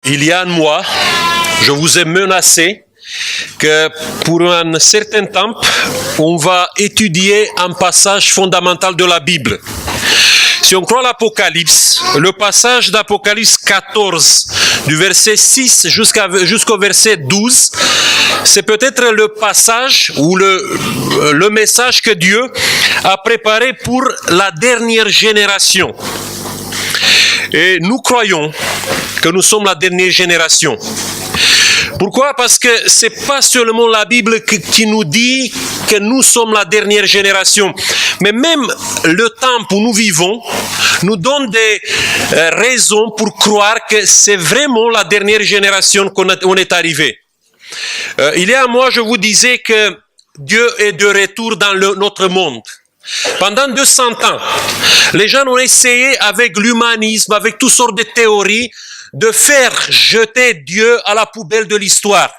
Il y a un mois, je vous ai menacé que pour un certain temps, on va étudier un passage fondamental de la Bible. Si on croit l'Apocalypse, le passage d'Apocalypse 14, du verset 6 jusqu'au verset 12, c'est peut-être le passage ou le message que Dieu a préparé pour la dernière génération. Et nous croyons que nous sommes la dernière génération. Pourquoi? Parce que c'est pas seulement la Bible qui nous dit que nous sommes la dernière génération, mais même le temps où nous vivons nous donne des raisons pour croire que c'est vraiment la dernière génération qu'on est arrivé. Il y a un mois, je vous disais que Dieu est de retour dans notre monde. Pendant 200 ans, les gens ont essayé avec l'humanisme, avec toutes sortes de théories, de faire jeter Dieu à la poubelle de l'histoire.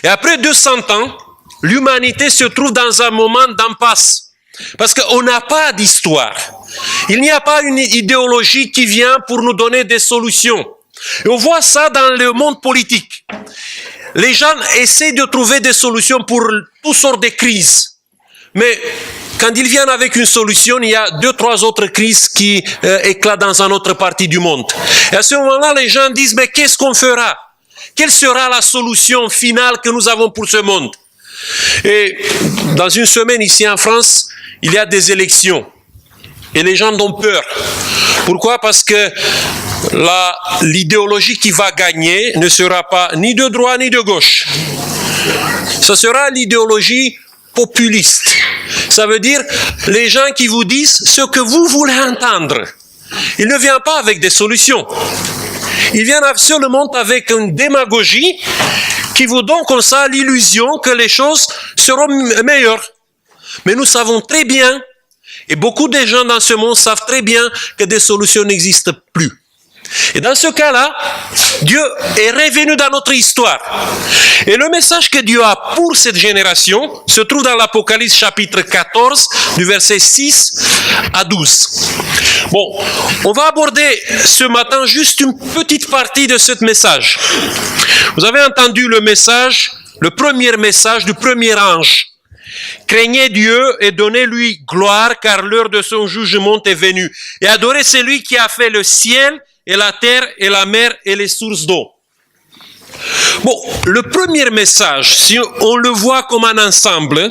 Et après 200 ans, l'humanité se trouve dans un moment d'impasse. Parce qu'on n'a pas d'histoire. Il n'y a pas une idéologie qui vient pour nous donner des solutions. Et on voit ça dans le monde politique. Les gens essaient de trouver des solutions pour toutes sortes de crises. Mais quand ils viennent avec une solution, il y a 2-3 autres crises qui éclatent dans une autre partie du monde. Et à ce moment-là, les gens disent, mais qu'est-ce qu'on fera? Quelle sera la solution finale que nous avons pour ce monde? Et dans une semaine ici en France, il y a des élections. Et les gens ont peur. Pourquoi? Parce que l'idéologie qui va gagner ne sera pas ni de droite ni de gauche. Ce sera l'idéologie populiste. Ça veut dire les gens qui vous disent ce que vous voulez entendre. Ils ne viennent pas avec des solutions. Ils viennent seulement avec une démagogie qui vous donne comme ça l'illusion que les choses seront meilleures. Mais nous savons très bien, et beaucoup de gens dans ce monde savent très bien que des solutions n'existent plus. Et dans ce cas-là, Dieu est revenu dans notre histoire. Et le message que Dieu a pour cette génération se trouve dans l'Apocalypse chapitre 14, du verset 6 à 12. Bon, on va aborder ce matin juste une petite partie de ce message. Vous avez entendu le message, le premier message du premier ange. Craignez Dieu et donnez-lui gloire, car l'heure de son jugement est venue. Et adorez celui qui a fait le ciel et la terre et la mer et les sources d'eau. Bon, le premier message, si on le voit comme un ensemble,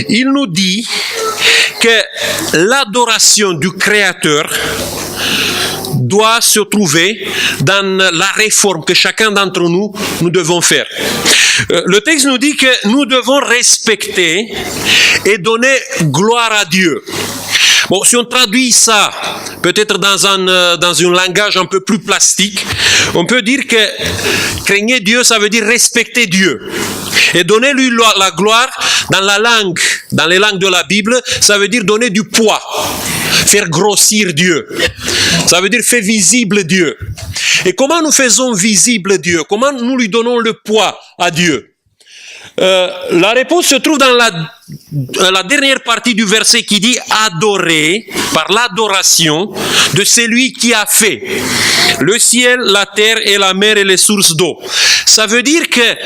il nous dit que l'adoration du Créateur doit se trouver dans la réforme que chacun d'entre nous devons faire. Le texte nous dit que nous devons respecter et donner gloire à Dieu. Bon, si on traduit ça, peut-être dans un langage un peu plus plastique, on peut dire que craigner Dieu, ça veut dire respecter Dieu. Et donner lui la gloire dans les langues de la Bible, ça veut dire donner du poids, faire grossir Dieu. Ça veut dire faire visible Dieu. Et comment nous faisons visible Dieu? Comment nous lui donnons le poids à Dieu? La réponse se trouve dans la dernière partie du verset qui dit adorer par l'adoration de celui qui a fait le ciel, la terre et la mer et les sources d'eau. Ça veut dire que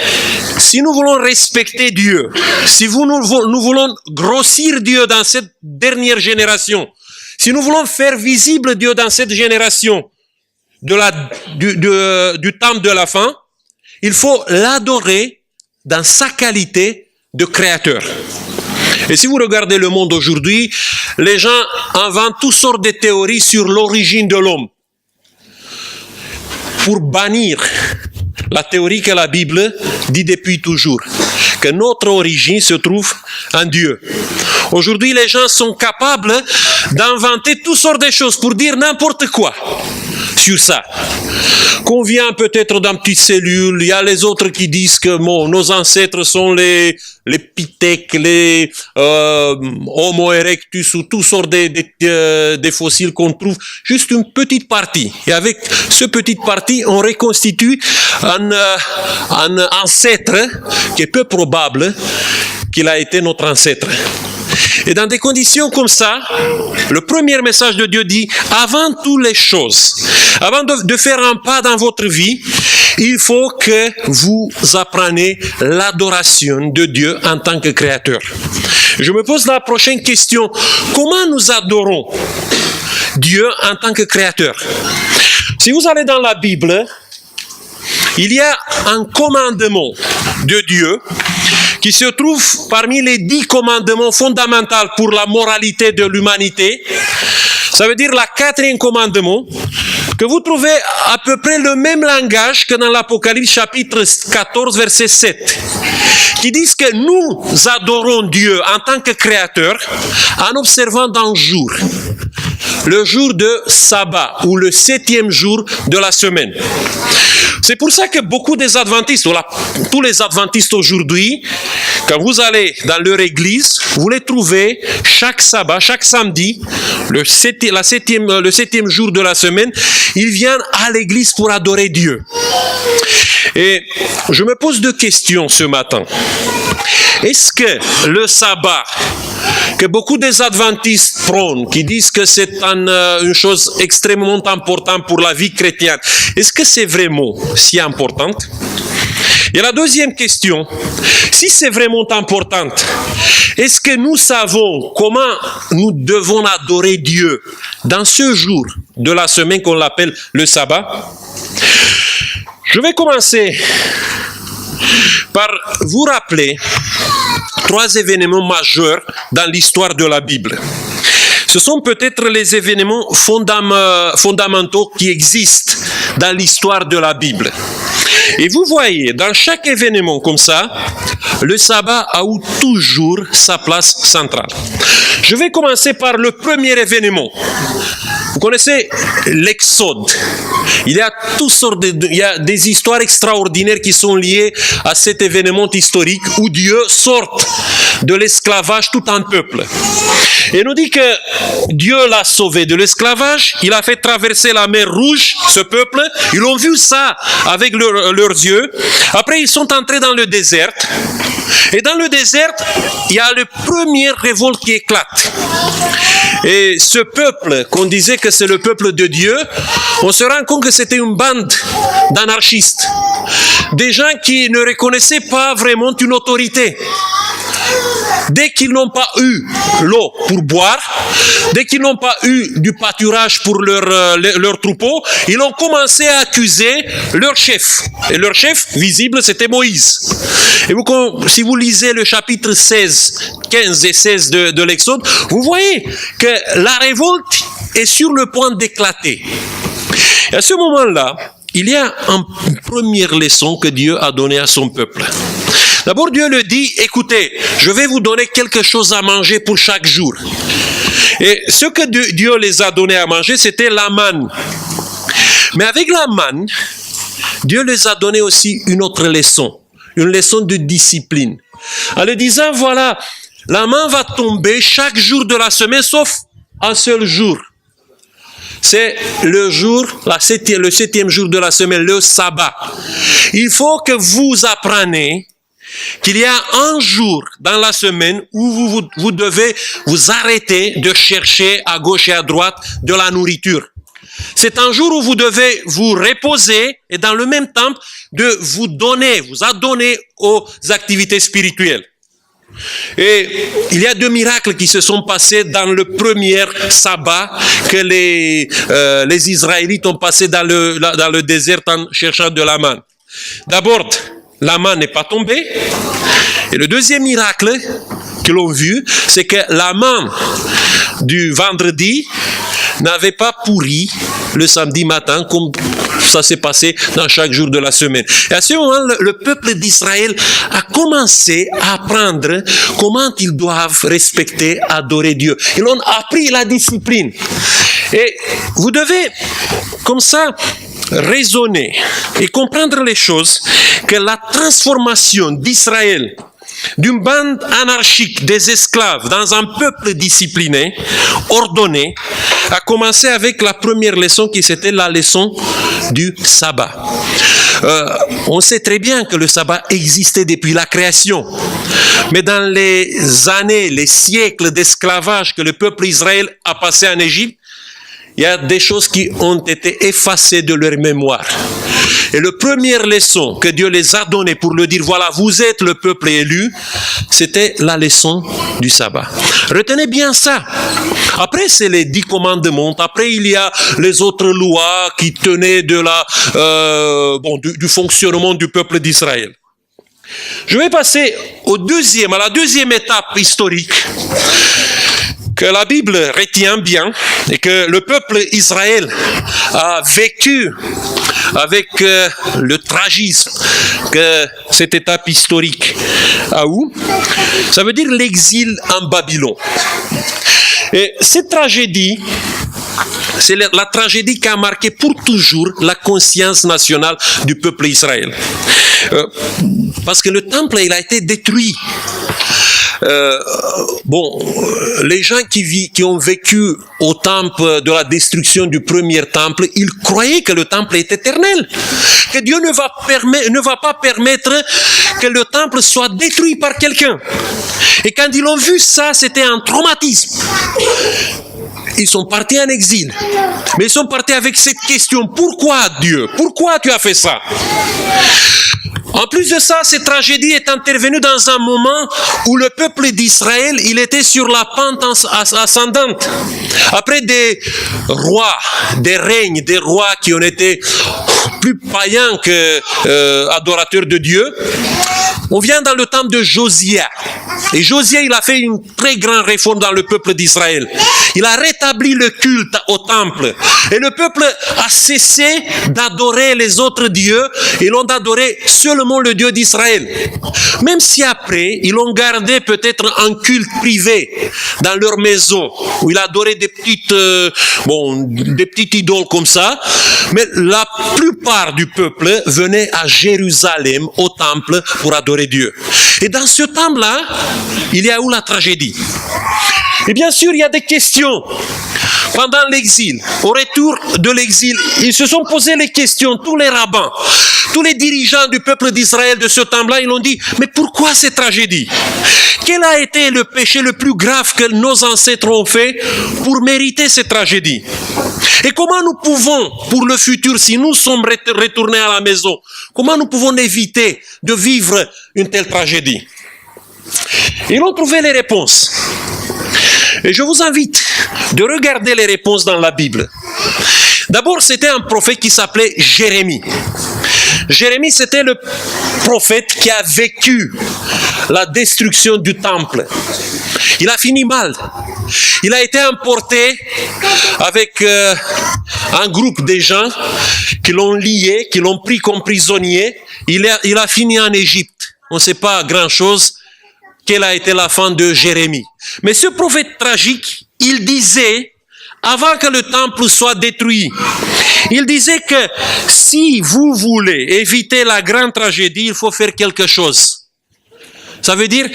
si nous voulons respecter Dieu, si nous voulons grossir Dieu dans cette dernière génération, si nous voulons faire visible Dieu dans cette génération du temps de la fin, il faut l'adorer dans sa qualité de créateur. Et si vous regardez le monde aujourd'hui, les gens inventent toutes sortes de théories sur l'origine de l'homme pour bannir la théorie que la Bible dit depuis toujours, que notre origine se trouve en Dieu. Aujourd'hui, les gens sont capables d'inventer toutes sortes de choses pour dire n'importe quoi sur ça. Qu'on vient peut-être dans petite cellule, il y a les autres qui disent que nos ancêtres sont les Pithèques, les Homo erectus ou toutes sortes de fossiles qu'on trouve, juste une petite partie. Et avec ce petite partie, on reconstitue un ancêtre qui est peu probable qu'il a été notre ancêtre. Et dans des conditions comme ça, le premier message de Dieu dit, avant toutes les choses, avant de faire un pas dans votre vie, il faut que vous appreniez l'adoration de Dieu en tant que créateur. Je me pose la prochaine question. Comment nous adorons Dieu en tant que créateur? Si vous allez dans la Bible, il y a un commandement de Dieu qui se trouve parmi les 10 commandements fondamentaux pour la moralité de l'humanité. Ça veut dire la 4e commandement, que vous trouvez à peu près le même langage que dans l'Apocalypse chapitre 14, verset 7, qui disent que nous adorons Dieu en tant que créateur en observant dans le jour de sabbat, ou le 7e jour de la semaine. C'est pour ça que beaucoup des adventistes, tous les adventistes aujourd'hui, quand vous allez dans leur église, vous les trouvez chaque sabbat, chaque samedi, le 7e jour de la semaine, ils viennent à l'église pour adorer Dieu. Et je me pose 2 questions ce matin. Est-ce que le sabbat, que beaucoup des adventistes prônent, qui disent que c'est une chose extrêmement importante pour la vie chrétienne, est-ce que c'est vraiment si important? Et la deuxième question, si c'est vraiment important, est-ce que nous savons comment nous devons adorer Dieu dans ce jour de la semaine qu'on l'appelle le sabbat? Je vais commencer par vous rappeler 3 événements majeurs dans l'histoire de la Bible. Ce sont peut-être les événements fondamentaux qui existent dans l'histoire de la Bible. Et vous voyez, dans chaque événement comme ça, le sabbat a eu toujours sa place centrale. Je vais commencer par le premier événement. Vous connaissez l'Exode. Il y a des histoires extraordinaires qui sont liées à cet événement historique où Dieu sort de l'esclavage tout un peuple. Et nous dit que Dieu l'a sauvé de l'esclavage, il a fait traverser la mer Rouge, ce peuple, ils ont vu ça avec leurs yeux. Après, ils sont entrés dans le désert. Et dans le désert, il y a le premier révolte qui éclate. Et ce peuple, qu'on disait que c'est le peuple de Dieu, on se rend compte que c'était une bande d'anarchistes. Des gens qui ne reconnaissaient pas vraiment une autorité. Dès qu'ils n'ont pas eu l'eau pour boire, dès qu'ils n'ont pas eu du pâturage pour leur troupeau, ils ont commencé à accuser leur chef. Et leur chef, visible, c'était Moïse. Et si vous lisez le chapitre 15 et 16 de l'Exode, vous voyez que la révolte est sur le point d'éclater. Et à ce moment-là, il y a une première leçon que Dieu a donnée à son peuple. D'abord, Dieu le dit, écoutez, je vais vous donner quelque chose à manger pour chaque jour. Et ce que Dieu les a donné à manger, c'était la manne. Mais avec la manne, Dieu les a donné aussi une autre leçon, une leçon de discipline. En leur disant, voilà, la main va tomber chaque jour de la semaine, sauf un seul jour. C'est le 7e jour de la semaine, le sabbat. Il faut que vous appreniez qu'il y a un jour dans la semaine où vous devez vous arrêter de chercher à gauche et à droite de la nourriture. C'est un jour où vous devez vous reposer et dans le même temps de vous adonner aux activités spirituelles. Et il y a 2 miracles qui se sont passés dans le premier sabbat que les Israélites ont passé dans le désert en cherchant de la manne. D'abord, la manne n'est pas tombée. Et le deuxième miracle que l'on a vu, c'est que la manne du vendredi n'avait pas pourri le samedi matin comme ça s'est passé dans chaque jour de la semaine. Et à ce moment, le peuple d'Israël a commencé à apprendre comment ils doivent respecter, adorer Dieu. Ils ont appris la discipline. Et vous devez, comme ça, raisonner et comprendre les choses, que la transformation d'Israël d'une bande anarchique des esclaves dans un peuple discipliné, ordonné, a commencé avec la première leçon qui c'était la leçon du sabbat. on sait très bien que le sabbat existait depuis la création. Mais dans les années, les siècles d'esclavage que le peuple d'Israël a passé en Égypte, il y a des choses qui ont été effacées de leur mémoire. Et la première leçon que Dieu les a donnée pour leur dire, voilà, vous êtes le peuple élu, c'était la leçon du sabbat. Retenez bien ça. Après, c'est les 10 commandements. Après, il y a les autres lois qui tenaient de du fonctionnement du peuple d'Israël. Je vais passer à la deuxième étape historique que la Bible retient bien et que le peuple Israël a vécu avec le tragisme que cette étape historique a eu. Ça veut dire l'exil en Babylone. Et cette tragédie, c'est la tragédie qui a marqué pour toujours la conscience nationale du peuple Israël. Parce que le temple, il a été détruit. Les gens qui ont vécu au temple de la destruction du premier temple, ils croyaient que le temple est éternel, que Dieu ne va pas permettre que le temple soit détruit par quelqu'un. Et quand ils ont vu ça, c'était un traumatisme. Ils sont partis en exil, mais ils sont partis avec cette question: pourquoi Dieu? Pourquoi tu as fait ça? En plus de ça, cette tragédie est intervenue dans un moment où le peuple d'Israël, il était sur la pente ascendante. Après des rois qui ont été plus païens que adorateurs de Dieu, on vient dans le temps de Josia. Et Josia, il a fait une très grande réforme dans le peuple d'Israël. Il a rétabli le culte au temple. Et le peuple a cessé d'adorer les autres dieux. Ils ont adoré seulement le Dieu d'Israël. Même si après, ils ont gardé peut-être un culte privé dans leur maison, où ils adoraient des petites idoles comme ça. Mais la plupart du peuple venait à Jérusalem, au temple, pour adorer Dieu. Et dans ce temple-là, il y a eu la tragédie. Et bien sûr, il y a des questions. Pendant l'exil, au retour de l'exil, ils se sont posé les questions, tous les rabbins, tous les dirigeants du peuple d'Israël de ce temps-là, ils ont dit, mais pourquoi cette tragédie? Quel a été le péché le plus grave que nos ancêtres ont fait pour mériter cette tragédie? Et comment nous pouvons, pour le futur, si nous sommes retournés à la maison, comment nous pouvons éviter de vivre une telle tragédie? Ils ont trouvé les réponses. Et je vous invite de regarder les réponses dans la Bible. D'abord, c'était un prophète qui s'appelait Jérémie. Jérémie, c'était le prophète qui a vécu la destruction du temple. Il a fini mal. Il a été emporté avec un groupe de gens qui l'ont lié, qui l'ont pris comme prisonnier. Il a fini en Égypte. On ne sait pas grand-chose. Quelle a été la fin de Jérémie. Mais ce prophète tragique, il disait, avant que le temple soit détruit, il disait que si vous voulez éviter la grande tragédie, il faut faire quelque chose. Ça veut dire,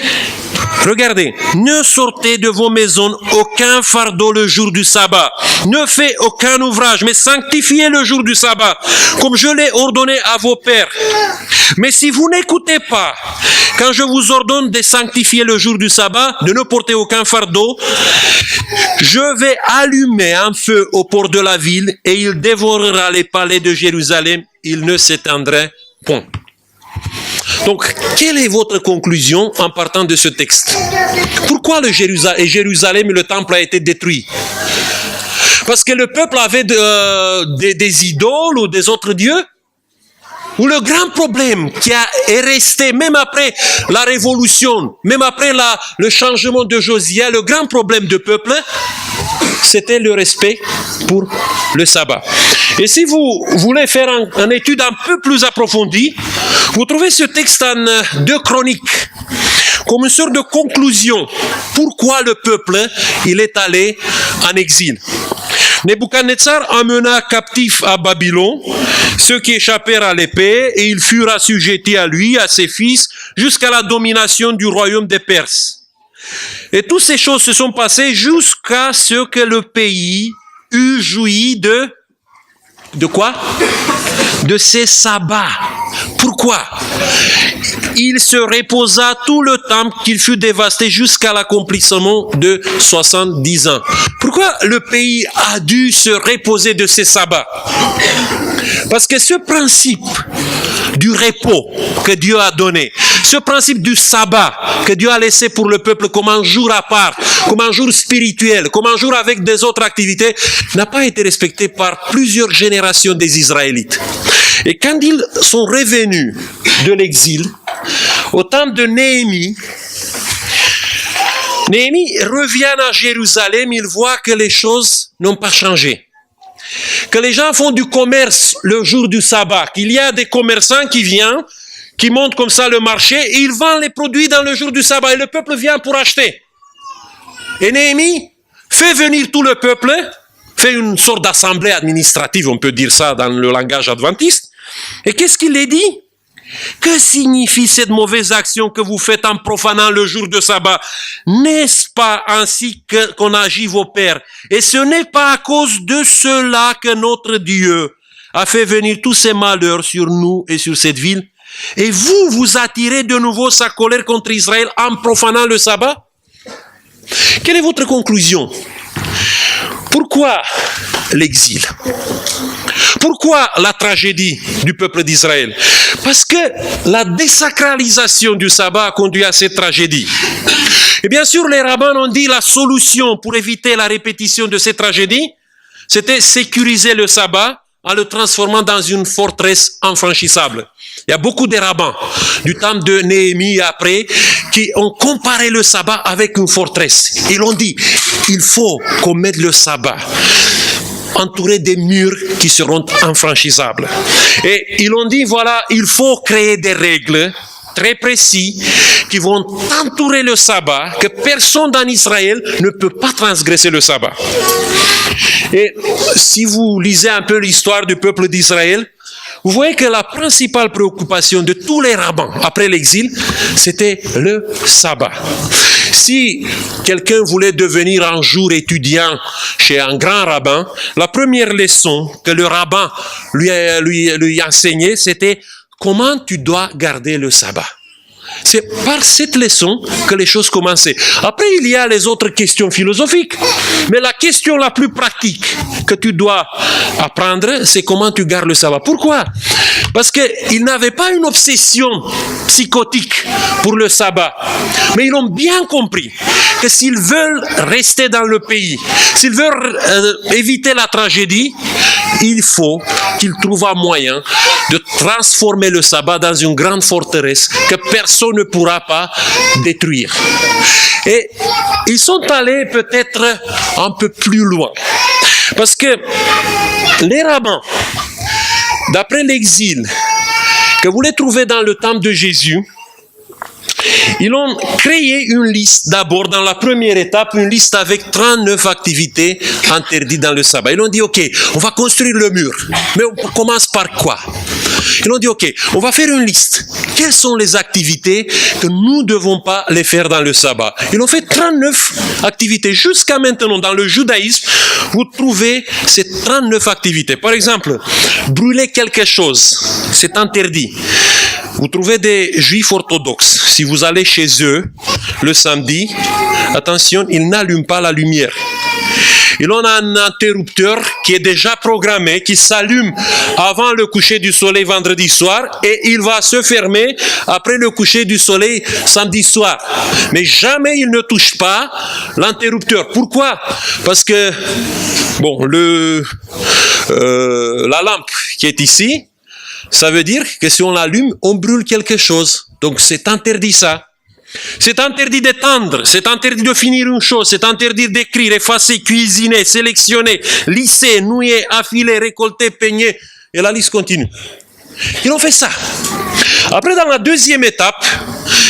regardez, ne sortez de vos maisons aucun fardeau le jour du sabbat. Ne faites aucun ouvrage, mais sanctifiez le jour du sabbat, comme je l'ai ordonné à vos pères. Mais si vous n'écoutez pas, quand je vous ordonne de sanctifier le jour du sabbat, de ne porter aucun fardeau, je vais allumer un feu au port de la ville et il dévorera les palais de Jérusalem. Il ne s'éteindrait point. Donc, quelle est votre conclusion en partant de ce texte? Pourquoi Jérusalem et le temple a été détruit? Parce que le peuple avait des idoles ou des autres dieux? Ou le grand problème qui est resté, même après la révolution, même après le changement de Josia, le grand problème du peuple, c'était le respect pour le sabbat. Et si vous voulez faire une étude un peu plus approfondie, vous trouvez ce texte en 2 Chroniques, comme une sorte de conclusion. Pourquoi le peuple, il est allé en exil? Nebuchadnezzar amena captifs à Babylone ceux qui échappèrent à l'épée, et ils furent assujettis à lui, à ses fils, jusqu'à la domination du royaume des Perses. Et toutes ces choses se sont passées jusqu'à ce que le pays eût joui de de quoi? De ses sabbats. Pourquoi? Il se reposa tout le temps qu'il fut dévasté jusqu'à l'accomplissement de 70 ans. Pourquoi le pays a dû se reposer de ses sabbats? Parce que ce principe du repos que Dieu a donné, ce principe du sabbat que Dieu a laissé pour le peuple comme un jour à part, comme un jour spirituel, comme un jour avec des autres activités, n'a pas été respecté par plusieurs générations des Israélites. Et quand ils sont revenus de l'exil, au temps de Néhémie, Néhémie revient à Jérusalem, il voit que les choses n'ont pas changé. Que les gens font du commerce le jour du sabbat, qu'il y a des commerçants qui viennent, qui montent comme ça le marché, et ils vendent les produits dans le jour du sabbat, et le peuple vient pour acheter. Et Néhémie fait venir tout le peuple, fait une sorte d'assemblée administrative, on peut dire ça dans le langage adventiste, et qu'est-ce qu'il les dit? Que signifie cette mauvaise action que vous faites en profanant le jour de sabbat? N'est-ce pas ainsi qu'on agit vos pères? Et ce n'est pas à cause de cela que notre Dieu a fait venir tous ces malheurs sur nous et sur cette ville? Et vous, vous attirez de nouveau sa colère contre Israël en profanant le sabbat? Quelle est votre conclusion? Pourquoi l'exil? Pourquoi la tragédie du peuple d'Israël? Parce que la désacralisation du sabbat a conduit à cette tragédie. Et bien sûr, les rabbins ont dit la solution pour éviter la répétition de cette tragédie, c'était sécuriser le sabbat en le transformant dans une forteresse infranchissable. Il y a beaucoup de rabbins du temps de Néhémie et après qui ont comparé le sabbat avec une forteresse. Ils ont dit, il faut qu'on mette le sabbat entouré des murs qui seront infranchissables. Et ils ont dit, voilà, il faut créer des règles très précises qui vont entourer le sabbat, que personne en Israël ne peut pas transgresser le sabbat. Et si vous lisez un peu l'histoire du peuple d'Israël, vous voyez que la principale préoccupation de tous les rabbins après l'exil, c'était le sabbat. Si quelqu'un voulait devenir un jour étudiant chez un grand rabbin, la première leçon que le rabbin lui enseignait, c'était comment tu dois garder le sabbat. C'est par cette leçon que les choses commençaient. Après, il y a les autres questions philosophiques. Mais la question la plus pratique que tu dois apprendre, c'est comment tu gardes le sabbat. Pourquoi? Parce qu'ils n'avaient pas une obsession psychotique pour le sabbat. Mais ils ont bien compris que s'ils veulent rester dans le pays, s'ils veulent éviter la tragédie, il faut qu'ils trouvent un moyen de transformer le sabbat dans une grande forteresse que personne ne pourra pas détruire. Et ils sont allés peut-être un peu plus loin. Parce que les rabbins, d'après l'exil, que vous les trouvez dans le temple de Jésus, ils ont créé une liste d'abord, dans la première étape, une liste avec 39 activités interdites dans le sabbat. Ils ont dit, ok, on va construire le mur. Mais on commence par quoi? Ils ont dit, ok, on va faire une liste. Quelles sont les activités que nous ne devons pas les faire dans le sabbat? Ils ont fait 39 activités. Jusqu'à maintenant, dans le judaïsme, vous trouvez ces 39 activités. Par exemple, brûler quelque chose, c'est interdit. Vous trouvez des juifs orthodoxes. Si vous allez chez eux le samedi, attention, ils n'allument pas la lumière. Ils ont un interrupteur qui est déjà programmé, qui s'allume avant le coucher du soleil vendredi soir et il va se fermer après le coucher du soleil samedi soir. Mais jamais ils ne touchent pas l'interrupteur. Pourquoi? Parce que, bon, la lampe qui est ici, ça veut dire que si on l'allume, on brûle quelque chose. Donc c'est interdit ça. C'est interdit d'étendre, c'est interdit de finir une chose, c'est interdit d'écrire, effacer, cuisiner, sélectionner, lisser, nouer, affiler, récolter, peigner. Et la liste continue. Ils ont fait ça. Après, dans la deuxième étape,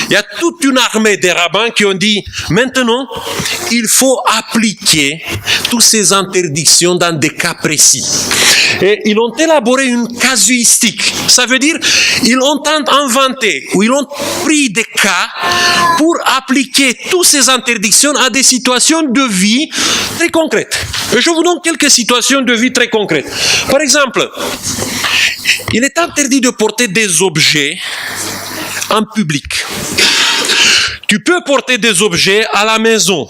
il y a toute une armée des rabbins qui ont dit, maintenant, il faut appliquer toutes ces interdictions dans des cas précis. Et ils ont élaboré une casuistique. Ça veut dire, ils ont inventé, ou ils ont pris des cas pour appliquer toutes ces interdictions à des situations de vie très concrètes. Et je vous donne quelques situations de vie très concrètes. Par exemple, il est interdit de porter des objets en public. Tu peux porter des objets à la maison,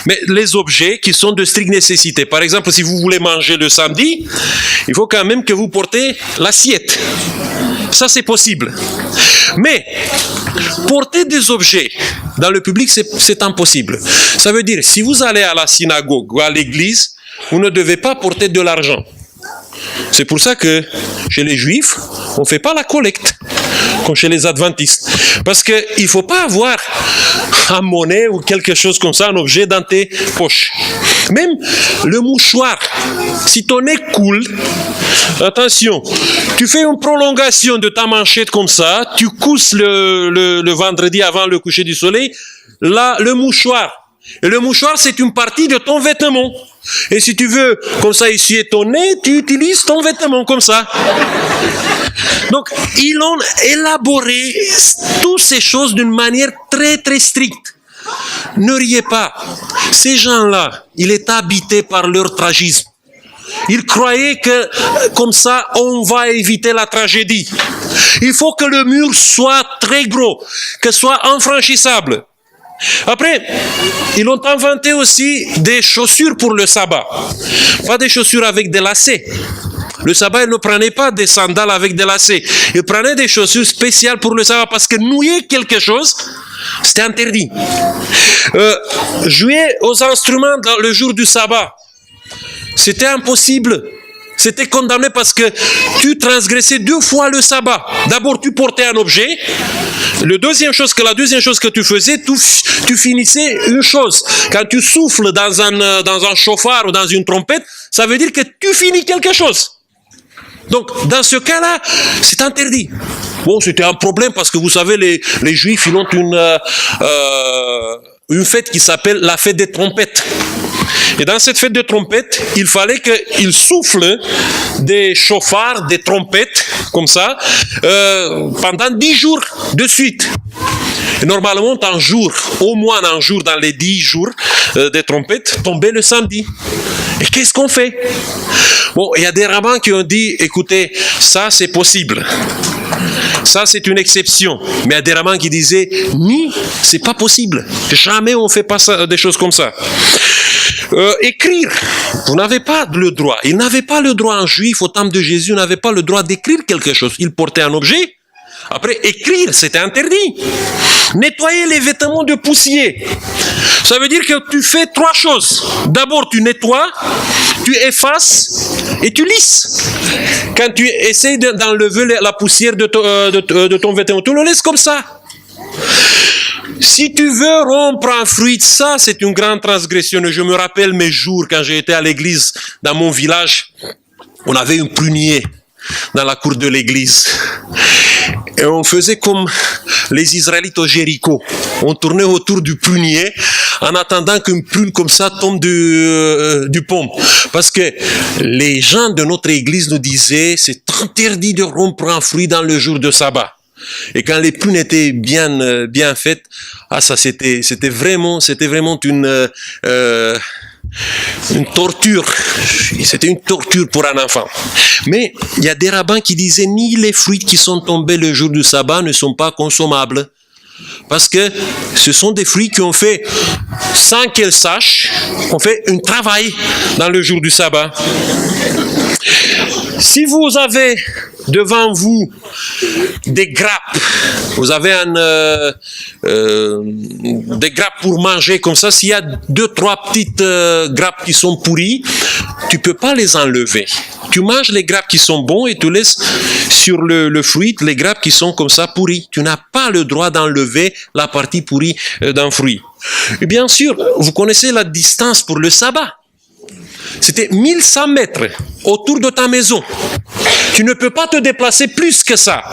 mais les objets qui sont de stricte nécessité. Par exemple, si vous voulez manger le samedi, il faut quand même que vous portez l'assiette. Ça, c'est possible. Mais porter des objets dans le public, c'est impossible. Ça veut dire, si vous allez à la synagogue ou à l'église, vous ne devez pas porter de l'argent. C'est pour ça que chez les Juifs, on ne fait pas la collecte, comme chez les adventistes. Parce qu'il ne faut pas avoir un monnaie ou quelque chose comme ça, un objet dans tes poches. Même le mouchoir, si ton nez coule, attention, tu fais une prolongation de ta manchette comme ça, tu cousses le vendredi avant le coucher du soleil, là, le mouchoir. Et le mouchoir, c'est une partie de ton vêtement. Et si tu veux, comme ça, essuyer ton nez, tu utilises ton vêtement comme ça. Donc, ils ont élaboré toutes ces choses d'une manière très, très stricte. Ne riez pas. Ces gens-là, ils étaient habités par leur tragisme. Ils croyaient que, comme ça, on va éviter la tragédie. Il faut que le mur soit très gros, que soit infranchissable. Après, ils ont inventé aussi des chaussures pour le sabbat. Pas des chaussures avec des lacets. Le sabbat, ils ne prenaient pas des sandales avec des lacets. Ils prenaient des chaussures spéciales pour le sabbat parce que nouer quelque chose, c'était interdit. Jouer aux instruments dans le jour du sabbat, c'était impossible. C'était condamné parce que tu transgressais 2 fois le sabbat. D'abord, tu portais un objet. La deuxième chose que tu faisais, tu finissais une chose. Quand tu souffles dans un chauffard ou dans une trompette, ça veut dire que tu finis quelque chose. Donc, dans ce cas-là, c'est interdit. Bon, c'était un problème parce que vous savez, les Juifs, ils ont une fête qui s'appelle la fête des trompettes. Et dans cette fête de trompettes, il fallait qu'ils soufflent des chauffards, des trompettes, comme ça, pendant 10 jours de suite. Et normalement, au moins un jour dans les 10 jours des trompettes, tombait le samedi. Et qu'est-ce qu'on fait? Bon, il y a des rabbins qui ont dit, écoutez, ça c'est possible. Ça c'est une exception. Mais il y a des rabbins qui disaient, c'est pas possible. Jamais on fait pas ça, des choses comme ça. Écrire, vous n'avez pas le droit. Ils n'avaient pas le droit, un juif au temps de Jésus n'avait pas le droit d'écrire quelque chose. Il portait un objet. Après, écrire, c'était interdit. Nettoyer les vêtements de poussière. Ça veut dire que tu fais 3 choses. D'abord, tu nettoies, tu effaces et tu lisses. Quand tu essaies d'enlever la poussière de ton vêtement, tu le laisses comme ça. Si tu veux rompre un fruit, ça c'est une grande transgression. Je me rappelle mes jours quand j'étais à l'église dans mon village. On avait une prunier dans la cour de l'église. Et on faisait comme les Israélites au Jéricho. On tournait autour du prunier en attendant qu'une prune comme ça tombe du pomme. Parce que les gens de notre église nous disaient, c'est interdit de rompre un fruit dans le jour de sabbat. Et quand les prunes étaient bien faites, ça c'était vraiment une torture. C'était une torture pour un enfant. Mais il y a des rabbins qui disaient ni les fruits qui sont tombés le jour du sabbat ne sont pas consommables. Parce que ce sont des fruits qui ont fait, sans qu'elles sachent, ont fait un travail dans le jour du sabbat. Si vous avez devant vous des grappes, vous avez des grappes pour manger comme ça, s'il y a 2-3 petites grappes qui sont pourries, tu peux pas les enlever. Tu manges les grappes qui sont bonnes et tu laisses sur le fruit les grappes qui sont comme ça pourries. Tu n'as pas le droit d'enlever la partie pourrie d'un fruit. Et bien sûr, vous connaissez la distance pour le sabbat. C'était 1100 mètres autour de ta maison. Tu ne peux pas te déplacer plus que ça.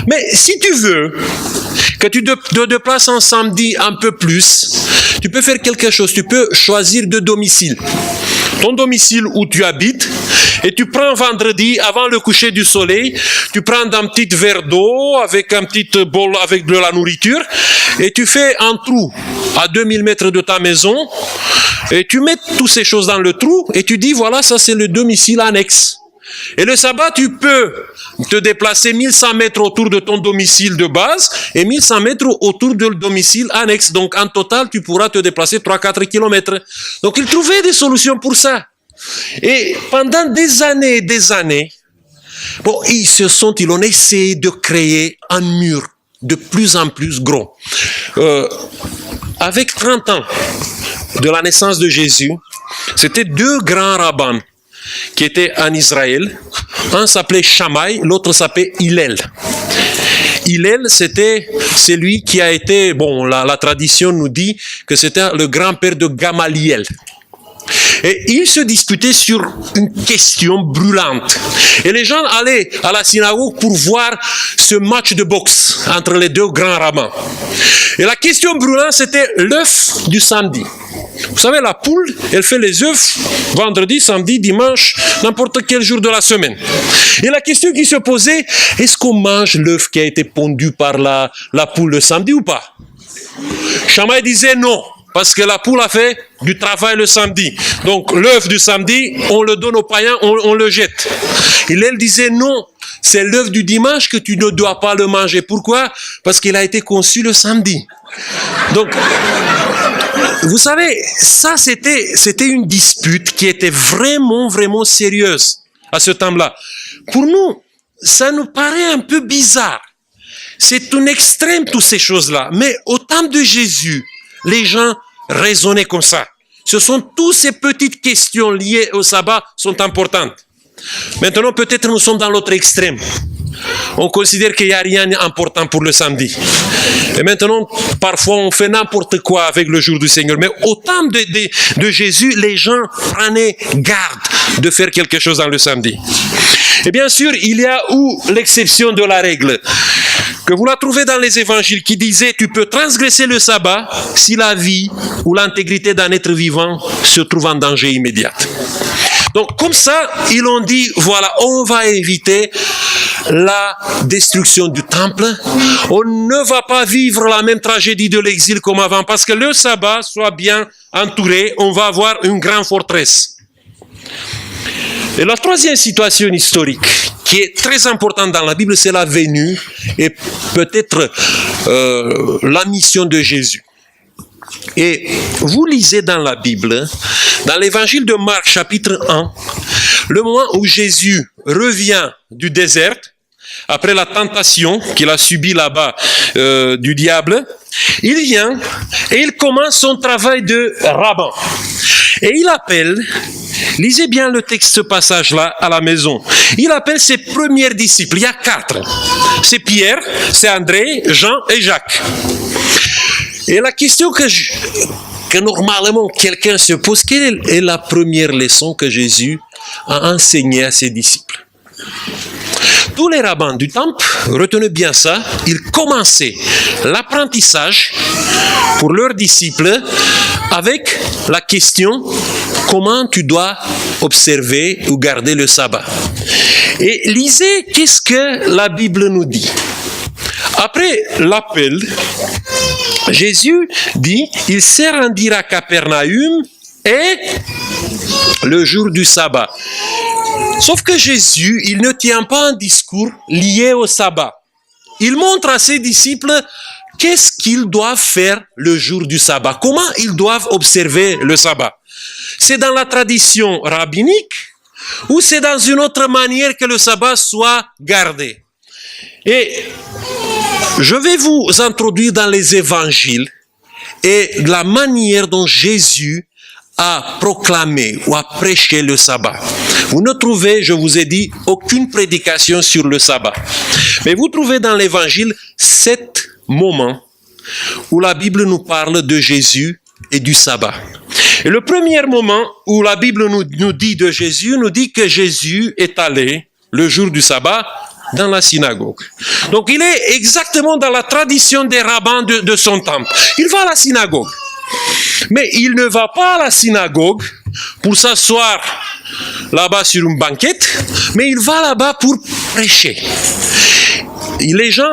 Mais si tu veux que tu te déplaces un samedi un peu plus, tu peux faire quelque chose. Tu peux choisir deux domiciles. Ton domicile où tu habites, et tu prends vendredi, avant le coucher du soleil, tu prends un petit verre d'eau avec un petit bol avec de la nourriture, et tu fais un trou à 2000 mètres de ta maison, et tu mets toutes ces choses dans le trou, et tu dis, voilà, ça c'est le domicile annexe. Et le sabbat, tu peux te déplacer 1100 mètres autour de ton domicile de base et 1100 mètres autour de le domicile annexe. Donc, en total, tu pourras te déplacer 3-4 kilomètres. Donc, ils trouvaient des solutions pour ça. Et pendant des années, bon, ils ont essayé de créer un mur de plus en plus gros. Avec 30 ans de la naissance de Jésus, c'était deux grands rabbins qui était en Israël. Un s'appelait Shammai, l'autre s'appelait Hillel. Hillel, c'était celui qui a été, bon, la tradition nous dit que c'était le grand-père de Gamaliel. Et ils se disputaient sur une question brûlante. Et les gens allaient à la synagogue pour voir ce match de boxe entre les deux grands rabbins. Et la question brûlante, c'était l'œuf du samedi. Vous savez, la poule, elle fait les œufs vendredi, samedi, dimanche, n'importe quel jour de la semaine. Et la question qui se posait, est-ce qu'on mange l'œuf qui a été pondu par la poule le samedi ou pas? Shammai disait non, parce que la poule a fait du travail le samedi. Donc l'œuf du samedi, on le donne aux païens, on le jette. Elle disait non, c'est l'œuf du dimanche que tu ne dois pas le manger. Pourquoi? Parce qu'il a été conçu le samedi. Donc, vous savez, ça c'était une dispute qui était vraiment, vraiment sérieuse à ce temps-là. Pour nous, ça nous paraît un peu bizarre. C'est un extrême, toutes ces choses-là. Mais au temps de Jésus, les gens raisonnaient comme ça. Ce sont toutes ces petites questions liées au sabbat sont importantes. Maintenant, peut-être nous sommes dans l'autre extrême. On considère qu'il n'y a rien d'important pour le samedi. Et maintenant, parfois, on fait n'importe quoi avec le jour du Seigneur. Mais au temps de Jésus, les gens prenaient garde de faire quelque chose dans le samedi. Et bien sûr, il y a l'exception de la règle, que vous la trouvez dans les évangiles, qui disait, tu peux transgresser le sabbat si la vie ou l'intégrité d'un être vivant se trouve en danger immédiat. Donc, comme ça, ils ont dit, voilà, on va éviter la destruction du temple. On ne va pas vivre la même tragédie de l'exil comme avant, parce que le sabbat soit bien entouré, on va avoir une grande forteresse. Et la troisième situation historique, qui est très importante dans la Bible, c'est la venue et peut-être la mission de Jésus. Et vous lisez dans la Bible, dans l'évangile de Marc, chapitre 1, le moment où Jésus revient du désert, après la tentation qu'il a subie là-bas du diable, il vient et il commence son travail de rabbin. Et il appelle, lisez bien le texte, ce passage-là à la maison, il appelle ses premiers disciples, il y a 4. C'est Pierre, c'est André, Jean et Jacques. Et la question que normalement quelqu'un se pose, quelle est la première leçon que Jésus a enseignée à ses disciples? Tous les rabbins du temple, retenez bien ça, ils commençaient l'apprentissage pour leurs disciples avec la question comment tu dois observer ou garder le sabbat. Et lisez qu'est-ce que la Bible nous dit. Après l'appel, Jésus dit, il s'est rendu à Capernaum et le jour du sabbat. Sauf que Jésus, il ne tient pas un discours lié au sabbat. Il montre à ses disciples qu'est-ce qu'ils doivent faire le jour du sabbat. Comment ils doivent observer le sabbat. C'est dans la tradition rabbinique ou c'est dans une autre manière que le sabbat soit gardé. Et je vais vous introduire dans les évangiles et la manière dont Jésus a proclamé ou a prêché le sabbat. Vous ne trouvez, je vous ai dit, aucune prédication sur le sabbat. Mais vous trouvez dans l'évangile 7 moments où la Bible nous parle de Jésus et du sabbat. Et le premier moment où la Bible nous dit de Jésus, nous dit que Jésus est allé le jour du sabbat dans la synagogue. Donc il est exactement dans la tradition des rabbins de son temple. Il va à la synagogue. Mais il ne va pas à la synagogue pour s'asseoir là-bas sur une banquette, mais il va là-bas pour prêcher. Les gens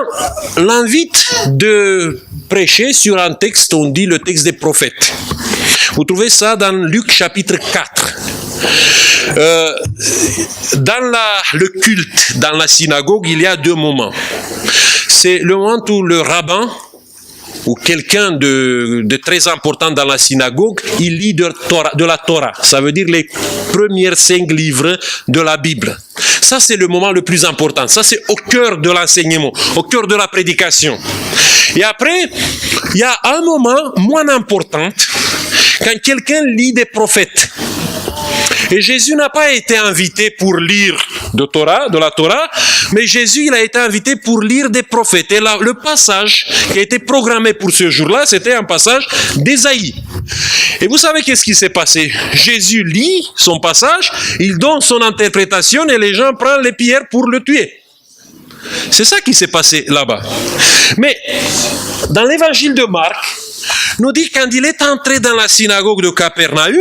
l'invitent de prêcher sur un texte, on dit le texte des prophètes. Vous trouvez ça dans Luc chapitre 4. Dans le culte, dans la synagogue, il y a deux moments. C'est le moment où le rabbin ou quelqu'un de très important dans la synagogue, il lit de la Torah. Ça veut dire les premiers 5 livres de la Bible. Ça, c'est le moment le plus important. Ça, c'est au cœur de l'enseignement, au cœur de la prédication. Et après, il y a un moment moins important, quand quelqu'un lit des prophètes. Et Jésus n'a pas été invité pour lire de la Torah, mais Jésus il a été invité pour lire des prophètes. Et là, le passage qui a été programmé pour ce jour-là, c'était un passage d'Ésaïe. Et vous savez qu'est-ce qui s'est passé? Jésus lit son passage, il donne son interprétation et les gens prennent les pierres pour le tuer. C'est ça qui s'est passé là-bas. Mais dans l'évangile de Marc, nous dit quand il est entré dans la synagogue de Capernaum,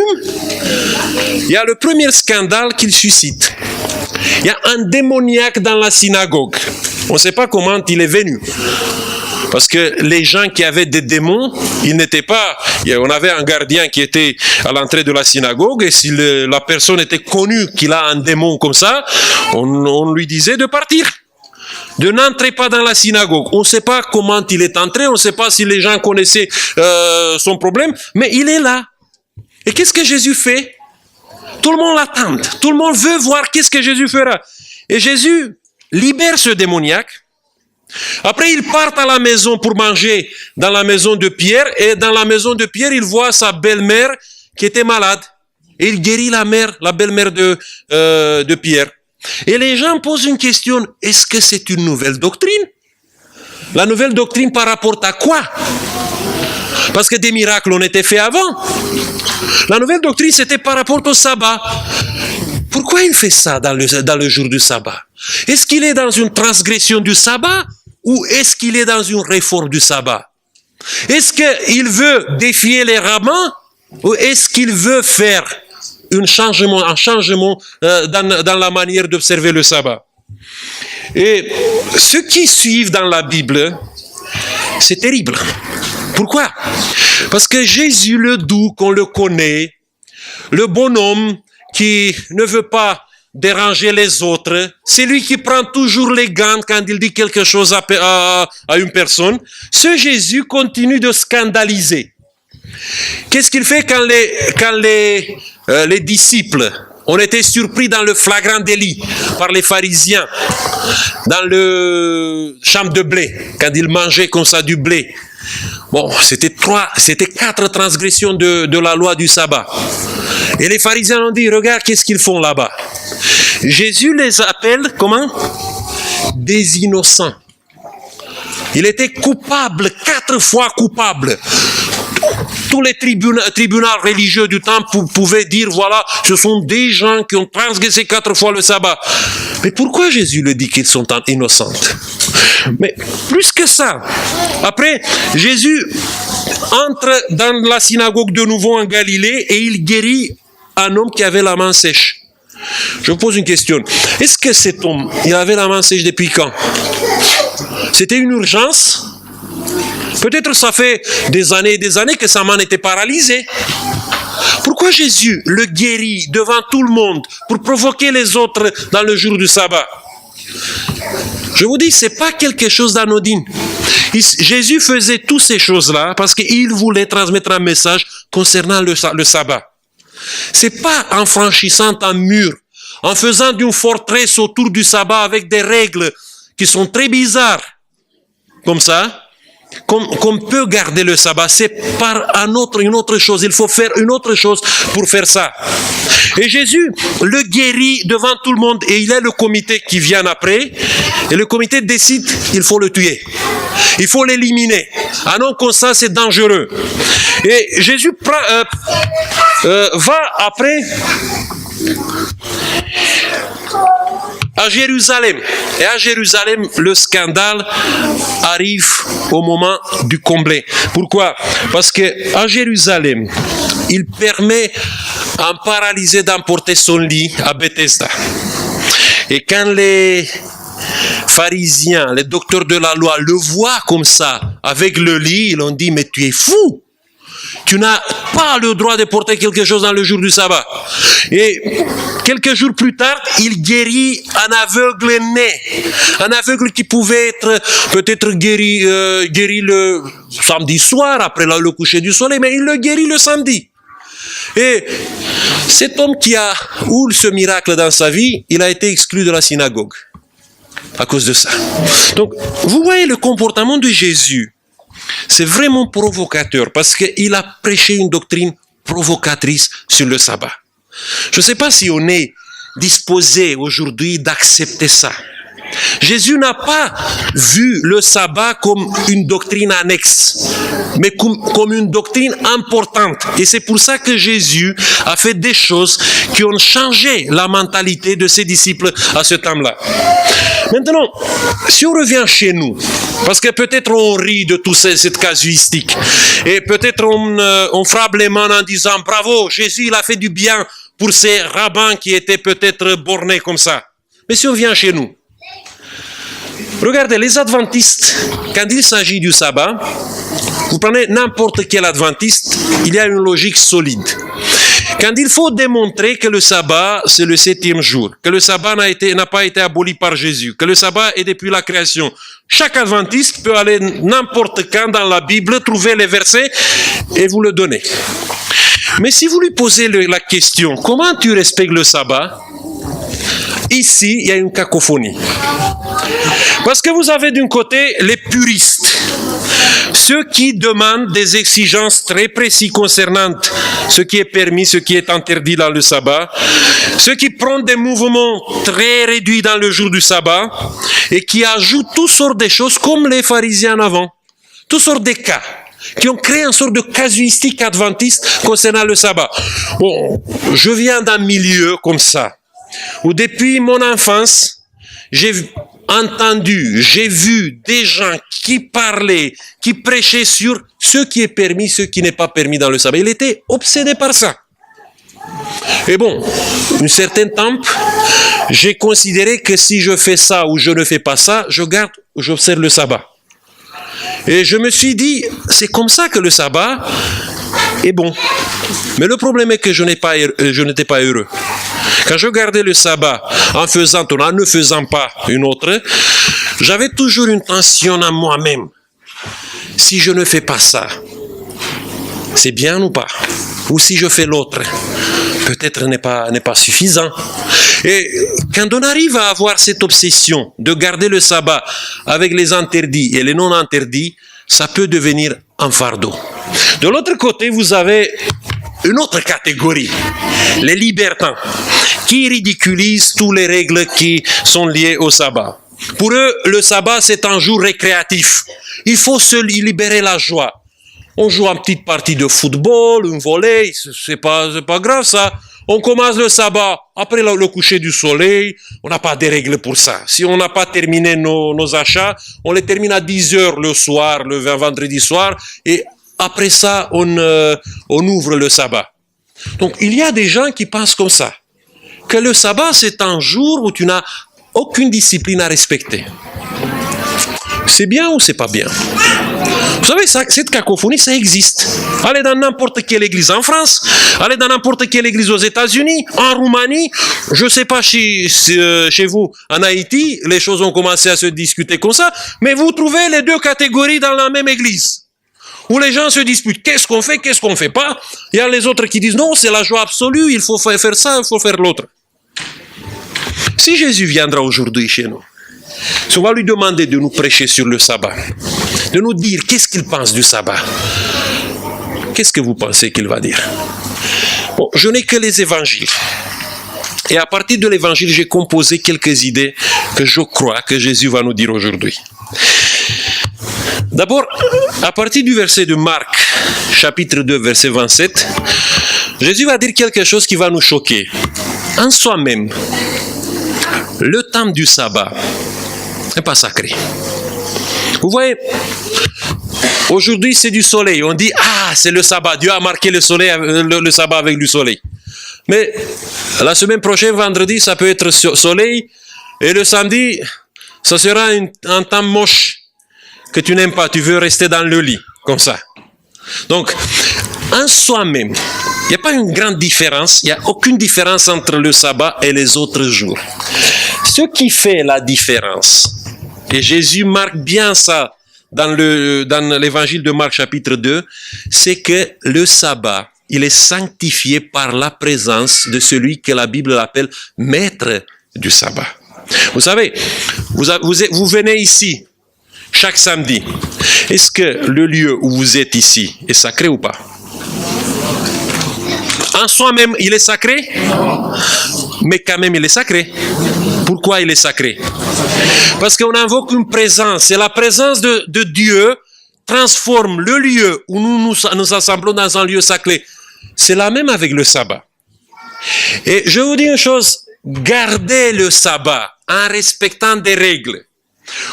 il y a le premier scandale qu'il suscite. Il y a un démoniaque dans la synagogue. On ne sait pas comment il est venu. Parce que les gens qui avaient des démons, ils n'étaient pas... On avait un gardien qui était à l'entrée de la synagogue et si la personne était connue qu'il a un démon comme ça, on lui disait de partir. De n'entrer pas dans la synagogue. On ne sait pas comment il est entré, on ne sait pas si les gens connaissaient son problème, mais il est là. Et qu'est-ce que Jésus fait? Tout le monde l'attend. Tout le monde veut voir qu'est-ce que Jésus fera. Et Jésus libère ce démoniaque. Après, il part à la maison pour manger dans la maison de Pierre. Et dans la maison de Pierre, il voit sa belle-mère qui était malade. Et il guérit la belle-mère de Pierre. Et les gens posent une question, est-ce que c'est une nouvelle doctrine? La nouvelle doctrine par rapport à quoi? Parce que des miracles ont été faits avant. La nouvelle doctrine, c'était par rapport au sabbat. Pourquoi il fait ça dans le jour du sabbat? Est-ce qu'il est dans une transgression du sabbat ou est-ce qu'il est dans une réforme du sabbat? Est-ce qu'il veut défier les rabbins ou est-ce qu'il veut faire un changement dans la manière d'observer le sabbat? Et ceux qui suivent dans la Bible, c'est terrible. Pourquoi? Parce que Jésus, le doux qu'on le connaît, le bonhomme qui ne veut pas déranger les autres, c'est lui qui prend toujours les gants quand il dit quelque chose à une personne, ce Jésus continue de scandaliser. Qu'est-ce qu'il fait quand les disciples ont été surpris dans le flagrant délit par les pharisiens, dans le champ de blé, quand ils mangeaient comme ça du blé? Bon, c'était 4 transgressions de la loi du sabbat. Et les pharisiens ont dit, regarde qu'est-ce qu'ils font là-bas. Jésus les appelle, comment? Des innocents. Il était coupable, 4 fois coupable. Tous les tribunaux religieux du temps pouvaient dire, voilà, ce sont des gens qui ont transgressé 4 fois le sabbat. Mais pourquoi Jésus le dit qu'ils sont innocents? Mais plus que ça, après, Jésus entre dans la synagogue de nouveau en Galilée et il guérit un homme qui avait la main sèche. Je vous pose une question. Est-ce que cet homme, il avait la main sèche depuis quand? C'était une urgence? Peut-être ça fait des années et des années que sa main était paralysée. Pourquoi Jésus le guérit devant tout le monde pour provoquer les autres dans le jour du sabbat? Je vous dis, ce n'est pas quelque chose d'anodin. Jésus faisait toutes ces choses-là parce qu'il voulait transmettre un message concernant le sabbat. Ce n'est pas en franchissant un mur, en faisant une forteresse autour du sabbat avec des règles qui sont très bizarres, comme ça, qu'on peut garder le sabbat. C'est par une autre chose. Il faut faire une autre chose pour faire ça. Et Jésus le guérit devant tout le monde et il y a le comité qui vient après et le comité décide il faut le tuer. Il faut l'éliminer. Ah non, comme ça c'est dangereux. Et Jésus va après à Jérusalem. Et à Jérusalem, le scandale arrive au moment du comblé. Pourquoi? Parce que à Jérusalem, il permet à un paralysé d'emporter son lit à Bethesda. Et quand les pharisiens, les docteurs de la loi le voient comme ça, avec le lit, ils ont dit, mais tu es fou! Tu n'as pas le droit de porter quelque chose dans le jour du sabbat. Et quelques jours plus tard, il guérit un aveugle né. Un aveugle qui pouvait être peut-être guéri le samedi soir, après le coucher du soleil, mais il le guérit le samedi. Et cet homme qui a eu ce miracle dans sa vie, il a été exclu de la synagogue à cause de ça. Donc, vous voyez le comportement de Jésus. C'est vraiment provocateur parce qu'il a prêché une doctrine provocatrice sur le sabbat. Je ne sais pas si on est disposé aujourd'hui d'accepter ça. Jésus n'a pas vu le sabbat comme une doctrine annexe, mais comme une doctrine importante. Et c'est pour ça que Jésus a fait des choses qui ont changé la mentalité de ses disciples à ce temps-là. Maintenant, si on revient chez nous, parce que peut-être on rit de toute cette casuistique, et peut-être on frappe les mains en disant « Bravo, Jésus il a fait du bien pour ces rabbins qui étaient peut-être bornés comme ça. » Mais si on vient chez nous, regardez, les adventistes, quand il s'agit du sabbat, vous prenez n'importe quel adventiste, il y a une logique solide. Quand il faut démontrer que le sabbat, c'est le 7e jour, que le sabbat n'a pas été aboli par Jésus, que le sabbat est depuis la création, chaque adventiste peut aller n'importe quand dans la Bible, trouver les versets et vous le donner. Mais si vous lui posez la question, comment tu respectes le sabbat? Ici, il y a une cacophonie. Parce que vous avez d'un côté les puristes, ceux qui demandent des exigences très précises concernant ce qui est permis, ce qui est interdit dans le sabbat, ceux qui prennent des mouvements très réduits dans le jour du sabbat et qui ajoutent toutes sortes de choses comme les pharisiens avant, toutes sortes de cas qui ont créé une sorte de casuistique adventiste concernant le sabbat. Bon, je viens d'un milieu comme ça, où depuis mon enfance, j'ai entendu, j'ai vu des gens qui parlaient, qui prêchaient sur ce qui est permis, ce qui n'est pas permis dans le sabbat. Il était obsédé par ça. Et bon, un certain temps, j'ai considéré que si je fais ça ou je ne fais pas ça, j'observe le sabbat. Et je me suis dit, c'est comme ça que le sabbat est bon. Mais le problème est que je n'étais pas heureux. Quand je gardais le sabbat en faisant ou en ne faisant pas une autre, j'avais toujours une tension en moi-même. Si je ne fais pas ça, c'est bien ou pas? Ou si je fais l'autre, peut-être n'est pas suffisant. Et quand on arrive à avoir cette obsession de garder le sabbat avec les interdits et les non-interdits, ça peut devenir un fardeau. De l'autre côté, vous avez une autre catégorie, les libertins, qui ridiculisent toutes les règles qui sont liées au sabbat. Pour eux, le sabbat, c'est un jour récréatif. Il faut se libérer la joie. On joue une petite partie de football, un volley, c'est pas grave ça. On commence le sabbat après le coucher du soleil, on n'a pas de règles pour ça. Si on n'a pas terminé nos achats, on les termine à 10h le soir, le vendredi soir, et après ça, on ouvre le sabbat. Donc, il y a des gens qui pensent comme ça, que le sabbat, c'est un jour où tu n'as aucune discipline à respecter. C'est bien ou c'est pas bien? Vous savez, cette cacophonie, ça existe. Allez dans n'importe quelle église en France, allez dans n'importe quelle église aux États-Unis, en Roumanie, je ne sais pas chez vous, en Haïti, les choses ont commencé à se discuter comme ça, mais vous trouvez les deux catégories dans la même église, où les gens se disputent, qu'est-ce qu'on fait, qu'est-ce qu'on ne fait pas. Il y a les autres qui disent, non, c'est la joie absolue, il faut faire ça, il faut faire l'autre. Si Jésus viendra aujourd'hui chez nous, si on va lui demander de nous prêcher sur le sabbat, de nous dire qu'est-ce qu'il pense du sabbat, qu'est-ce que vous pensez qu'il va dire? Bon, je n'ai que les évangiles. Et à partir de l'évangile, j'ai composé quelques idées que je crois que Jésus va nous dire aujourd'hui. D'abord, à partir du verset de Marc, chapitre 2, verset 27, Jésus va dire quelque chose qui va nous choquer. En soi-même, le temple du sabbat n'est pas sacré. Vous voyez, aujourd'hui c'est du soleil. On dit, c'est le sabbat. Dieu a marqué le soleil, le sabbat avec du soleil. Mais la semaine prochaine, vendredi, ça peut être soleil. Et le samedi, ça sera un temps moche que tu n'aimes pas. Tu veux rester dans le lit, comme ça. Donc, en soi-même, il n'y a pas une grande différence. Il n'y a aucune différence entre le sabbat et les autres jours. Ce qui fait la différence, et Jésus marque bien ça dans l'évangile de Marc chapitre 2, c'est que le sabbat, il est sanctifié par la présence de celui que la Bible appelle maître du sabbat. Vous savez, vous venez ici chaque samedi. Est-ce que le lieu où vous êtes ici est sacré ou pas? En soi-même, il est sacré, mais quand même, il est sacré. Pourquoi il est sacré? Parce qu'on invoque une présence, et la présence de Dieu transforme le lieu où nous assemblons dans un lieu sacré. C'est la même avec le sabbat. Et je vous dis une chose, gardez le sabbat en respectant des règles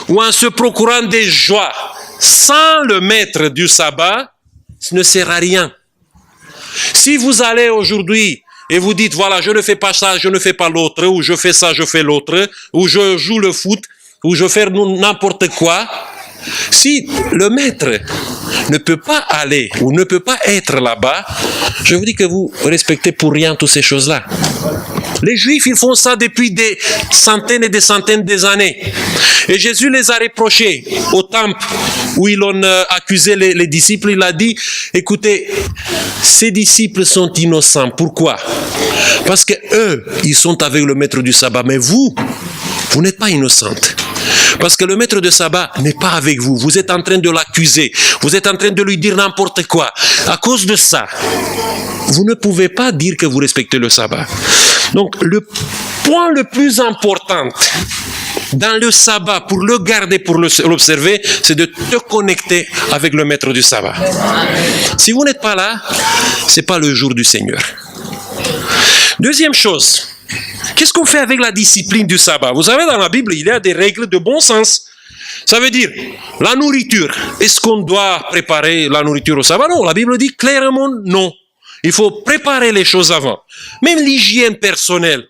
ou en se procurant des joies sans le maître du sabbat, ce ne sert à rien. Si vous allez aujourd'hui et vous dites, voilà, je ne fais pas ça, je ne fais pas l'autre, ou je fais ça, je fais l'autre, ou je joue le foot, ou je fais n'importe quoi, si le maître ne peut pas aller ou ne peut pas être là-bas, je vous dis que vous respectez pour rien toutes ces choses-là. Les Juifs, ils font ça depuis des centaines et des centaines d'années. Et Jésus les a reprochés au temple où ils ont accusé les disciples. Il a dit, écoutez, ces disciples sont innocents. Pourquoi? Parce que eux, ils sont avec le maître du sabbat. Mais vous n'êtes pas innocente. Parce que le maître de sabbat n'est pas avec vous. Vous êtes en train de l'accuser. Vous êtes en train de lui dire n'importe quoi. À cause de ça, vous ne pouvez pas dire que vous respectez le sabbat. Donc, le point le plus important dans le sabbat, pour le garder, pour l'observer, c'est de te connecter avec le maître du sabbat. Si vous n'êtes pas là, ce n'est pas le jour du Seigneur. Deuxième chose, qu'est-ce qu'on fait avec la discipline du sabbat? Vous savez, dans la Bible, il y a des règles de bon sens. Ça veut dire, la nourriture, est-ce qu'on doit préparer la nourriture au sabbat? Non, la Bible dit clairement non. Il faut préparer les choses avant. Même l'hygiène personnelle,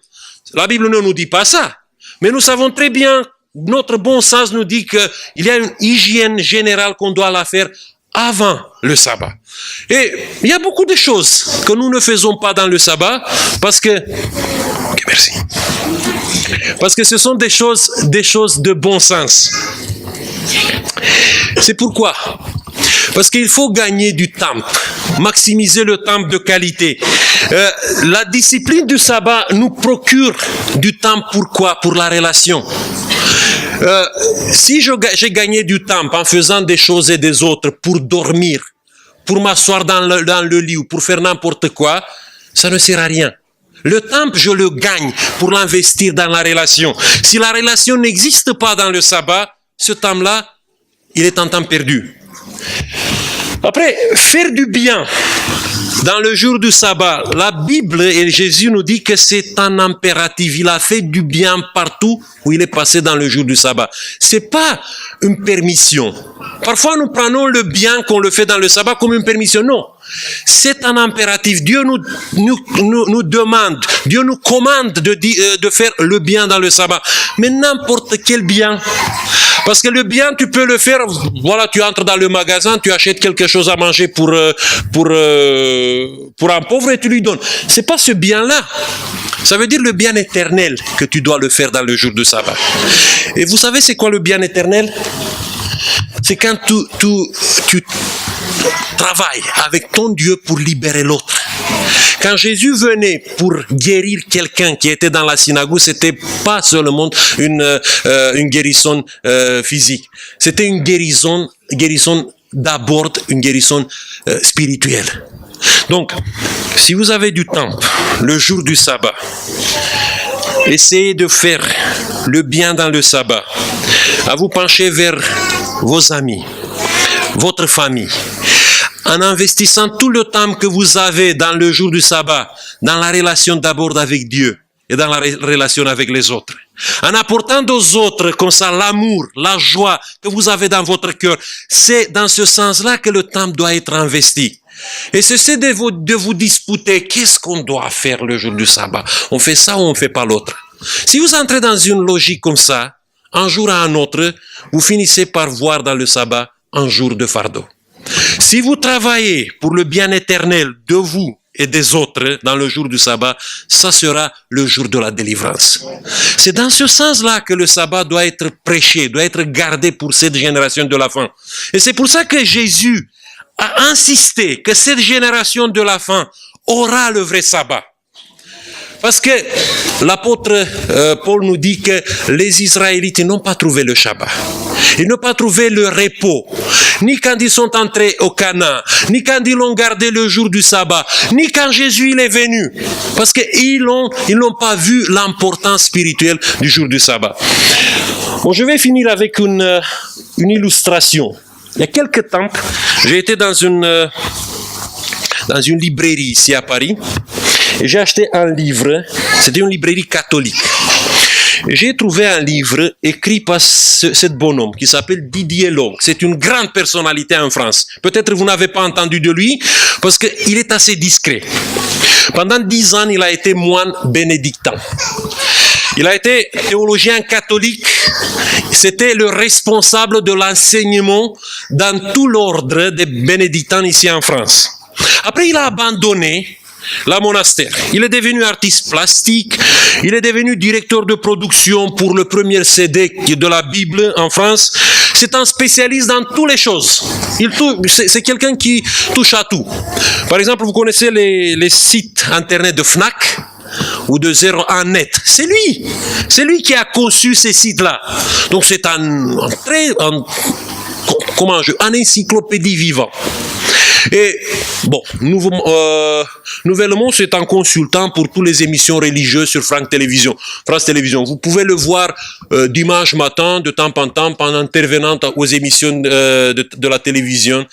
la Bible ne nous dit pas ça. Mais nous savons très bien, notre bon sens nous dit qu'il y a une hygiène générale qu'on doit la faire avant le sabbat. Et il y a beaucoup de choses que nous ne faisons pas dans le sabbat parce que... Ok, merci. Parce que ce sont des choses de bon sens. C'est pourquoi? Parce qu'il faut gagner du temps, maximiser le temps de qualité. La discipline du sabbat nous procure du temps. Pourquoi? Pour la relation. Si j'ai gagné du temps en faisant des choses et des autres pour dormir, pour m'asseoir dans le lit ou pour faire n'importe quoi, ça ne sert à rien. Le temps, je le gagne pour l'investir dans la relation. Si la relation n'existe pas dans le sabbat, ce temps-là, il est un temps perdu. Après, faire du bien dans le jour du sabbat, la Bible et Jésus nous dit que c'est un impératif. Il a fait du bien partout où il est passé dans le jour du sabbat. C'est pas une permission. Parfois, nous prenons le bien qu'on le fait dans le sabbat comme une permission. Non. C'est un impératif. Dieu nous demande, Dieu nous commande de faire le bien dans le sabbat. Mais n'importe quel bien. Parce que le bien, tu peux le faire, voilà, tu entres dans le magasin, tu achètes quelque chose à manger pour un pauvre et tu lui donnes. C'est pas ce bien-là. Ça veut dire le bien éternel que tu dois le faire dans le jour du sabbat. Et vous savez c'est quoi le bien éternel? C'est quand tu travailles avec ton Dieu pour libérer l'autre. Quand Jésus venait pour guérir quelqu'un qui était dans la synagogue, c'était pas seulement une guérison physique. C'était une guérison d'abord, une guérison spirituelle. Donc, si vous avez du temps, le jour du sabbat, essayez de faire le bien dans le sabbat, à vous pencher vers vos amis, votre famille, en investissant tout le temps que vous avez dans le jour du sabbat, dans la relation d'abord avec Dieu. et dans la relation avec les autres. En apportant aux autres comme ça l'amour, la joie que vous avez dans votre cœur, c'est dans ce sens-là que le temple doit être investi. Et cessez de vous disputer, qu'est-ce qu'on doit faire le jour du sabbat? On fait ça ou on ne fait pas l'autre? Si vous entrez dans une logique comme ça, un jour à un autre, vous finissez par voir dans le sabbat un jour de fardeau. Si vous travaillez pour le bien éternel de vous et des autres dans le jour du sabbat, ça sera le jour de la délivrance. C'est dans ce sens-là que le sabbat doit être prêché, doit être gardé pour cette génération de la fin. Et c'est pour ça que Jésus a insisté que cette génération de la fin aura le vrai sabbat. Parce que l'apôtre Paul nous dit que les Israélites n'ont pas trouvé le Shabbat. Ils n'ont pas trouvé le repos. Ni quand ils sont entrés au Canaan, ni quand ils l'ont gardé le jour du sabbat, ni quand Jésus il est venu. Parce qu'ils n'ont pas vu l'importance spirituelle du jour du sabbat. Bon, je vais finir avec une illustration. Il y a quelques temps, j'ai été dans une librairie ici à Paris. Et j'ai acheté un livre, c'était une librairie catholique. Et j'ai trouvé un livre écrit par ce bonhomme qui s'appelle Didier Long. C'est une grande personnalité en France. Peut-être vous n'avez pas entendu de lui parce qu'il est assez discret. Pendant 10 ans, il a été moine bénédictin. Il a été théologien catholique. C'était le responsable de l'enseignement dans tout l'ordre des bénédictins ici en France. Après, il a abandonné la monastère. Il est devenu artiste plastique, il est devenu directeur de production pour le premier CD de la Bible en France. C'est un spécialiste dans toutes les choses. C'est quelqu'un qui touche à tout. Par exemple, vous connaissez les sites internet de Fnac ou de 01net. C'est lui qui a conçu ces sites-là. Donc c'est un encyclopédie vivant. Et bon, nouvellement, c'est un consultant pour toutes les émissions religieuses sur France Télévisions. Vous pouvez le voir dimanche matin, de temps en temps, en intervenant aux émissions de la télévision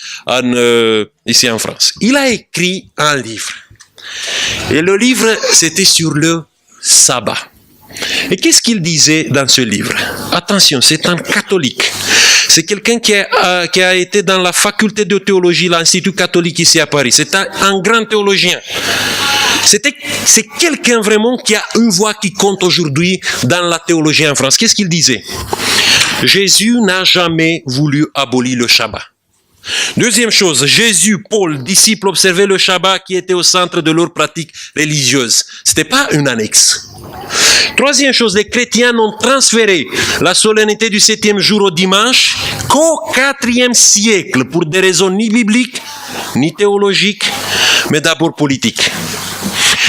ici en France. Il a écrit un livre. Et le livre, c'était sur le sabbat. Et qu'est-ce qu'il disait dans ce livre? Attention, c'est un catholique. C'est quelqu'un qui a été dans la faculté de théologie, l'Institut catholique ici à Paris. C'est un grand théologien. C'est quelqu'un vraiment qui a une voix qui compte aujourd'hui dans la théologie en France. Qu'est-ce qu'il disait? Jésus n'a jamais voulu abolir le Shabbat. Deuxième chose, Jésus, Paul, disciples observaient le Shabbat qui était au centre de leur pratique religieuse. C'était pas une annexe. Troisième chose, les chrétiens n'ont transféré la solennité du 7e jour au dimanche qu'au 4e siècle pour des raisons ni bibliques, ni théologiques, mais d'abord politiques.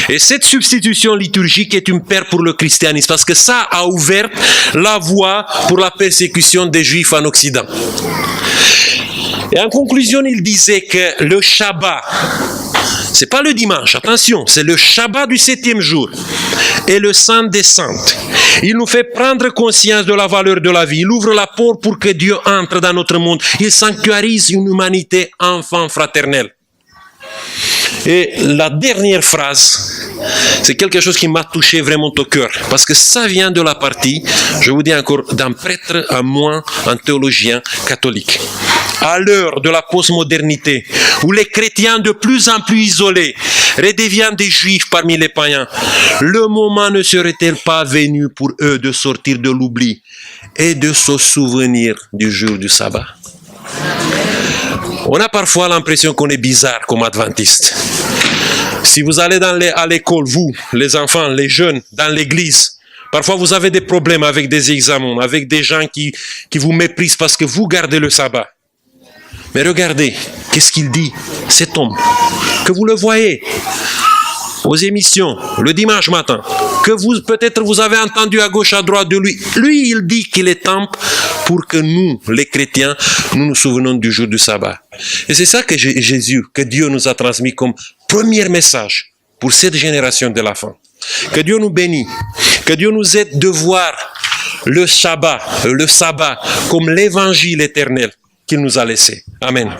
Et cette substitution liturgique est une perte pour le christianisme parce que ça a ouvert la voie pour la persécution des Juifs en Occident. Et en conclusion, il disait que le Shabbat, c'est pas le dimanche, attention, c'est le Shabbat du 7e jour et le Saint des Saintes. Il nous fait prendre conscience de la valeur de la vie. Il ouvre la porte pour que Dieu entre dans notre monde. Il sanctuarise une humanité enfant fraternelle. Et la dernière phrase, c'est quelque chose qui m'a touché vraiment au cœur, parce que ça vient de la partie, je vous dis encore, d'un prêtre, un moine, un théologien catholique. À l'heure de la postmodernité, où les chrétiens de plus en plus isolés redeviennent des juifs parmi les païens, le moment ne serait-il pas venu pour eux de sortir de l'oubli et de se souvenir du jour du sabbat? On a parfois l'impression qu'on est bizarre comme adventiste. Si vous allez à l'école, vous, les enfants, les jeunes, dans l'église, parfois vous avez des problèmes avec des examens, avec des gens qui vous méprisent parce que vous gardez le sabbat. Mais regardez, qu'est-ce qu'il dit, cet homme, que vous le voyez aux émissions, le dimanche matin, que peut-être vous avez entendu à gauche, à droite de lui. Lui, il dit qu'il est temps pour que nous, les chrétiens, nous souvenons du jour du sabbat. Et c'est ça que Jésus, que Dieu nous a transmis comme premier message pour cette génération de la fin. Que Dieu nous bénisse, que Dieu nous aide de voir le sabbat comme l'évangile éternel qu'il nous a laissé. Amen.